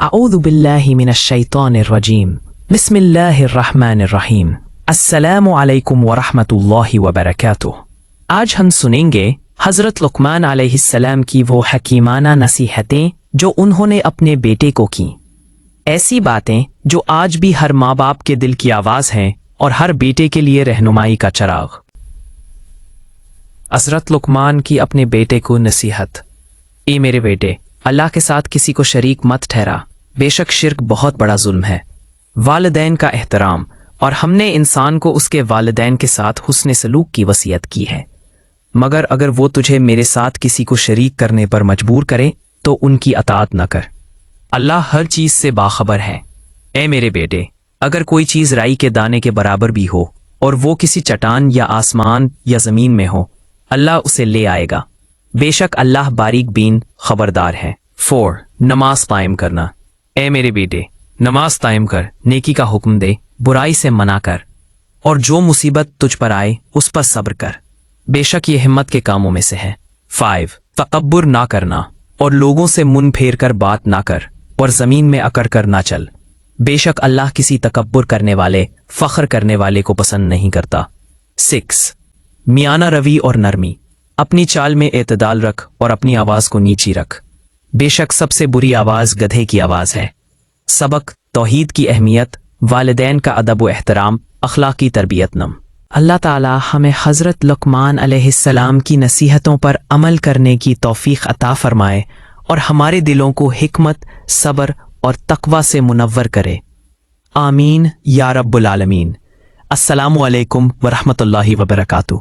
اعوذ باللہ من الشیطان الرجیم بسم اللہ الرحمن الرحیم السلام علیکم ورحمۃ اللہ وبرکاتہ۔ آج ہم سنیں گے حضرت لقمان علیہ السلام کی وہ حکیمانہ نصیحتیں جو انہوں نے اپنے بیٹے کو کیں، ایسی باتیں جو آج بھی ہر ماں باپ کے دل کی آواز ہیں اور ہر بیٹے کے لیے رہنمائی کا چراغ۔ حضرت لقمان کی اپنے بیٹے کو نصیحت۔ اے میرے بیٹے، اللہ کے ساتھ کسی کو شریک مت ٹھہرا، بے شک شرک بہت بڑا ظلم ہے۔ والدین کا احترام، اور ہم نے انسان کو اس کے والدین کے ساتھ حسن سلوک کی وصیت کی ہے، مگر اگر وہ تجھے میرے ساتھ کسی کو شریک کرنے پر مجبور کرے تو ان کی اطاعت نہ کر، اللہ ہر چیز سے باخبر ہے۔ اے میرے بیٹے، اگر کوئی چیز رائی کے دانے کے برابر بھی ہو اور وہ کسی چٹان یا آسمان یا زمین میں ہو، اللہ اسے لے آئے گا، بے شک اللہ باریک بین خبردار ہے۔ 4 نماز قائم کرنا۔ اے میرے بیٹے، نماز قائم کر، نیکی کا حکم دے، برائی سے منع کر، اور جو مصیبت تجھ پر آئے اس پر صبر کر، بے شک یہ ہمت کے کاموں میں سے ہے۔ 5 تکبر نہ کرنا، اور لوگوں سے منہ پھیر کر بات نہ کر، اور زمین میں اکڑ کر نہ چل، بے شک اللہ کسی تکبر کرنے والے، فخر کرنے والے کو پسند نہیں کرتا۔ 6 میانہ روی اور نرمی۔ اپنی چال میں اعتدال رکھ اور اپنی آواز کو نیچی رکھ، بے شک سب سے بری آواز گدھے کی آواز ہے۔ سبق: توحید کی اہمیت، والدین کا ادب و احترام، اخلاقی تربیت نم۔ اللہ تعالی ہمیں حضرت لقمان علیہ السلام کی نصیحتوں پر عمل کرنے کی توفیق عطا فرمائے اور ہمارے دلوں کو حکمت، صبر اور تقوی سے منور کرے، آمین یا رب العالمین۔ السلام علیکم ورحمۃ اللہ وبرکاتہ۔